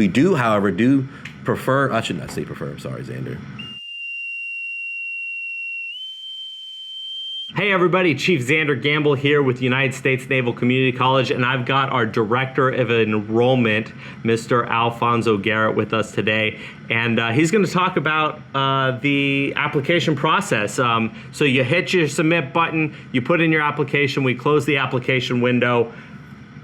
We do, however, prefer, I should not say prefer, sorry, Xander. Hey everybody, Chief Xander Gamble here with United States Naval Community College, and I've got our Director of Enrollment, Mr. Alfonso Garrett, with us today. And he's going to talk about the application process. So you hit your submit button, you put in your application, we close the application window.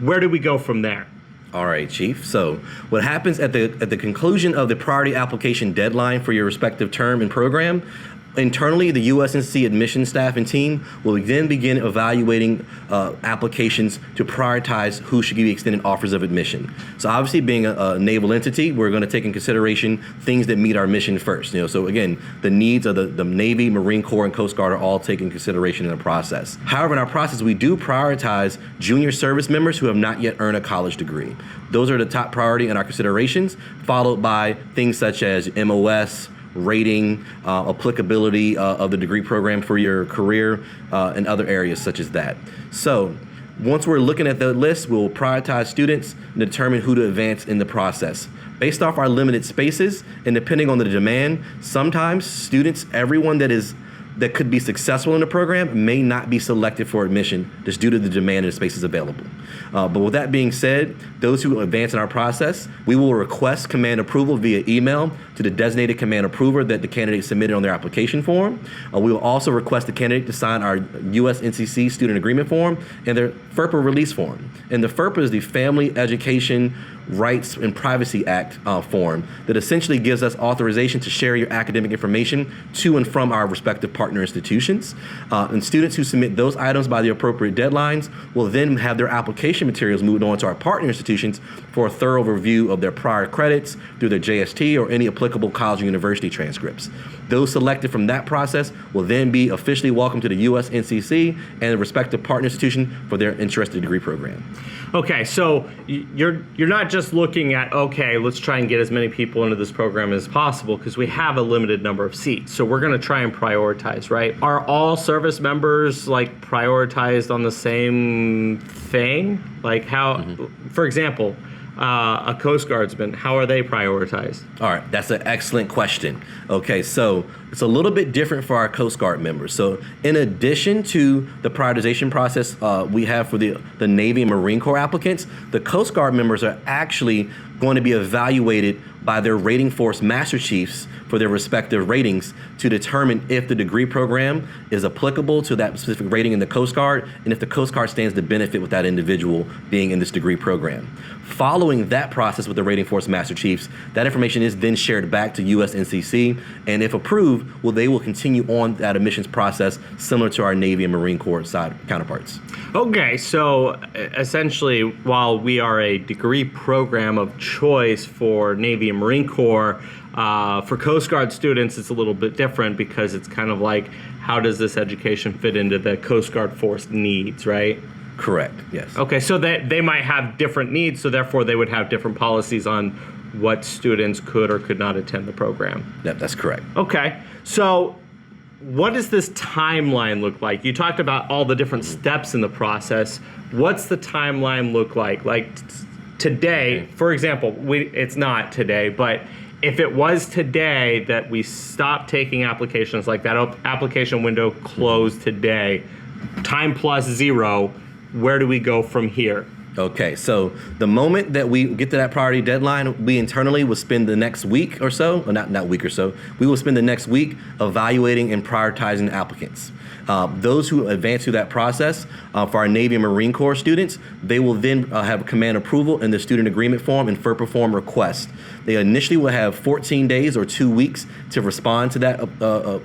Where do we go from there? All right, Chief. So what happens at the conclusion of the priority application deadline for your respective term and program, internally, the USNC admissions staff and team will then begin evaluating applications to prioritize who should give you extended offers of admission. So obviously, being a naval entity, we're going to take in consideration things that meet our mission first. So again, the needs of the Navy, Marine Corps, and Coast Guard are all taken consideration in the process. However, in our process, we do prioritize junior service members who have not yet earned a college degree. Those are the top priority in our considerations, followed by things such as MOS, rating, applicability of the degree program for your career, and other areas such as that. So once we're looking at the list, we'll prioritize students and determine who to advance in the process. Based off our limited spaces and depending on the demand, sometimes students, everyone that could be successful in the program may not be selected for admission just due to the demand and the spaces available. But with that being said, those who advance in our process, we will request command approval via email to the designated command approver that the candidate submitted on their application form. We will also request the candidate to sign our USNCC student agreement form and their FERPA release form. And the FERPA is the Family Education Rights and Privacy Act form that essentially gives us authorization to share your academic information to and from our respective partner institutions. And students who submit those items by the appropriate deadlines will then have their application materials moved on to our partner institutions for a thorough review of their prior credits through their JST or any applicable college or university transcripts. Those selected from that process will then be officially welcomed to the USNCC and the respective partner institution for their interested degree program. Okay, so you're not just looking at, okay, let's try and get as many people into this program as possible because we have a limited number of seats. So we're going to try and prioritize, right? Are all service members like prioritized on the same thing? Like how, for example, a Coast Guardsman, how are they prioritized? All right, that's an excellent question. Okay, so it's a little bit different for our Coast Guard members. So in addition to the prioritization process we have for the Navy and Marine Corps applicants, the Coast Guard members are actually going to be evaluated by their rating force master chiefs for their respective ratings to determine if the degree program is applicable to that specific rating in the Coast Guard and if the Coast Guard stands to benefit with that individual being in this degree program. Following that process with the rating force master chiefs, that information is then shared back to USNCC, and if approved, they will continue on that admissions process similar to our Navy and Marine Corps side counterparts. Okay, so essentially, while we are a degree program of choice for Navy and Marine Corps, for Coast Guard students, it's a little bit different because it's kind of like, how does this education fit into the Coast Guard force needs, right? Correct, yes. Okay, so they might have different needs, so therefore they would have different policies on what students could or could not attend the program. Yep, that's correct. Okay, so what does this timeline look like? You talked about all the different steps in the process. What's the timeline look like? Like today, for example, it's not today, but if it was today that we stopped taking applications, like that application window closed today, time plus 0, where do we go from here? Okay, so the moment that we get to that priority deadline, we internally will spend the next week or so, or not week or so, we will spend the next week evaluating and prioritizing applicants. Those who advance through that process, for our Navy and Marine Corps students, they will then have command approval in the student agreement form and FERPA form request. They initially will have 14 days or 2 weeks to respond to that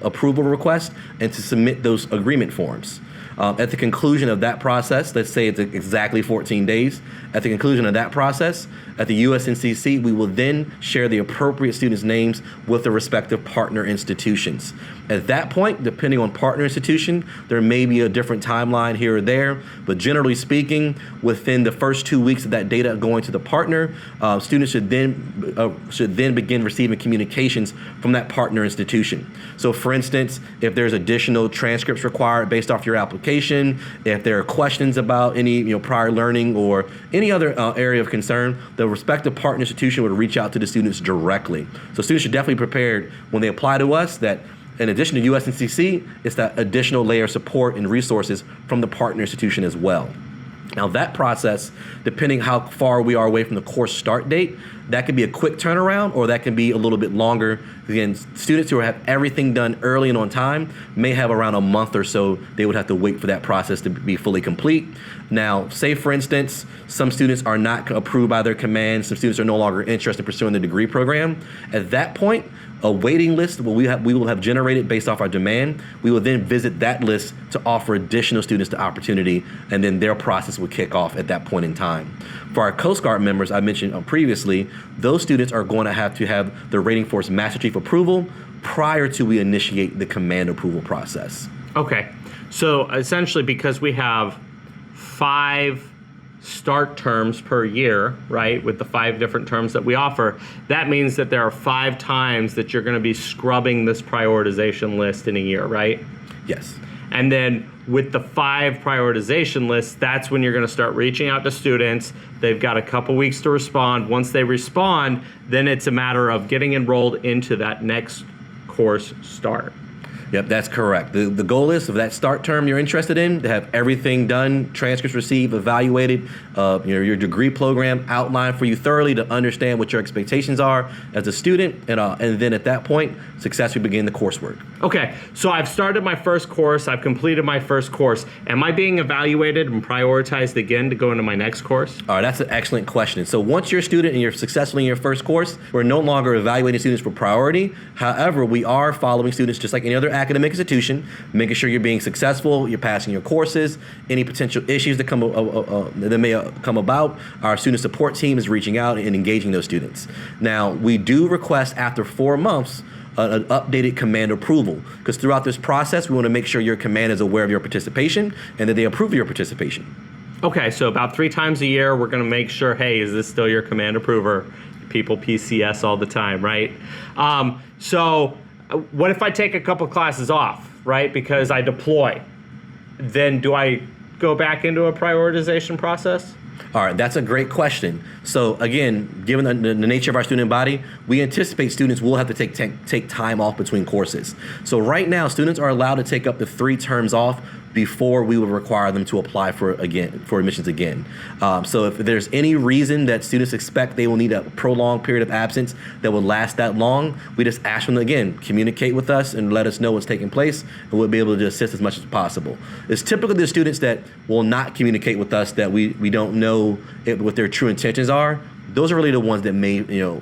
approval request and to submit those agreement forms. At the conclusion of that process, let's say it's exactly 14 days, at the conclusion of that process, at the USNCC, we will then share the appropriate students' names with the respective partner institutions. At that point, depending on partner institution, there may be a different timeline here or there, but generally speaking, within the first 2 weeks of that data going to the partner, students should then begin receiving communications from that partner institution. So for instance, if there's additional transcripts required based off your application, application. If there are questions about any prior learning or any other area of concern, the respective partner institution would reach out to the students directly. So students should definitely be prepared when they apply to us that in addition to USNCC, it's that additional layer of support and resources from the partner institution as well. Now that process, depending how far we are away from the course start date, that can be a quick turnaround or that can be a little bit longer. Again, students who have everything done early and on time may have around a month or so they would have to wait for that process to be fully complete. Now, say for instance, some students are not approved by their command, some students are no longer interested in pursuing the degree program. At that point, a waiting list we will have generated based off our demand. We will then visit that list to offer additional students the opportunity, and then their process will kick off at that point in time. For our Coast Guard members I mentioned previously, those students are going to have their Rating Force Master Chief approval prior to we initiate the command approval process. Okay, so essentially because we have 5 start terms per year, right, with the 5 different terms that we offer, that means that there are 5 times that you're going to be scrubbing this prioritization list in a year, right? Yes. And then with the 5 prioritization lists, that's when you're going to start reaching out to students. They've got a couple weeks to respond. Once they respond, then it's a matter of getting enrolled into that next course start. Yep, that's correct. The goal is, of that start term you're interested in, to have everything done, transcripts received, evaluated, your degree program outlined for you thoroughly to understand what your expectations are as a student, and then at that point, successfully begin the coursework. Okay, so I've started my first course, I've completed my first course. Am I being evaluated and prioritized again to go into my next course? All right, that's an excellent question. So once you're a student and you're successfully in your first course, we're no longer evaluating students for priority. However, we are following students just like any other academic institution, making sure you're being successful, you're passing your courses, any potential issues that that may come about, our student support team is reaching out and engaging those students. Now, we do request after 4 months an updated command approval, because throughout this process, we want to make sure your command is aware of your participation and that they approve of your participation. Okay, so about 3 times a year, we're going to make sure, hey, is this still your command approver? People PCS all the time, right? So what if I take a couple classes off, right, because I deploy? Then do I go back into a prioritization process? All right, that's a great question. So again, given the nature of our student body, we anticipate students will have to take time off between courses. So right now, students are allowed to take up to 3 terms off before we would require them to apply for admissions again. So if there's any reason that students expect they will need a prolonged period of absence that will last that long, we just ask them to, again, communicate with us and let us know what's taking place, and we'll be able to assist as much as possible. It's typically the students that will not communicate with us that we don't know what their true intentions are. Those are really the ones that may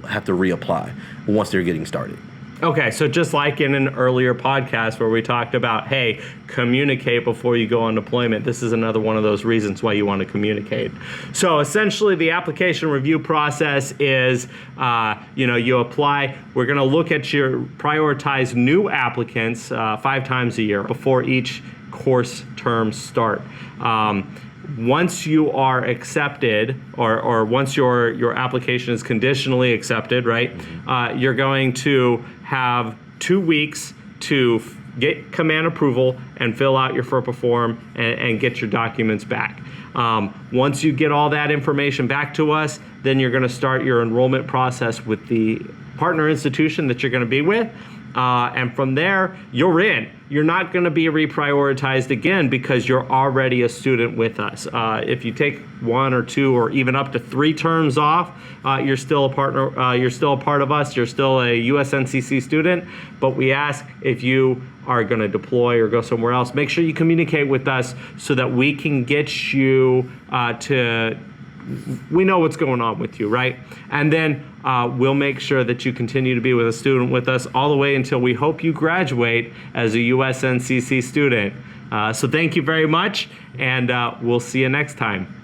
have to reapply once they're getting started. Okay, so just like in an earlier podcast where we talked about, hey, communicate before you go on deployment, this is another one of those reasons why you want to communicate. So essentially the application review process is, you apply, we're going to look at your prioritize new applicants 5 times a year before each course term start. Once you are accepted, or once your application is conditionally accepted, right, you're going to have 2 weeks to get command approval and fill out your FERPA form and get your documents back. Once you get all that information back to us, then you're going to start your enrollment process with the partner institution that you're going to be with. And from there, you're in. You're not going to be reprioritized again because you're already a student with us. If you take 1 or 2 or even up to 3 terms off, you're still a partner. You're still a part of us. You're still a USNCC student. But we ask, if you are going to deploy or go somewhere else, make sure you communicate with us so that we can get you we know what's going on with you, right? And then we'll make sure that you continue to be with a student with us all the way until we hope you graduate as a USNCC student. So thank you very much, and we'll see you next time.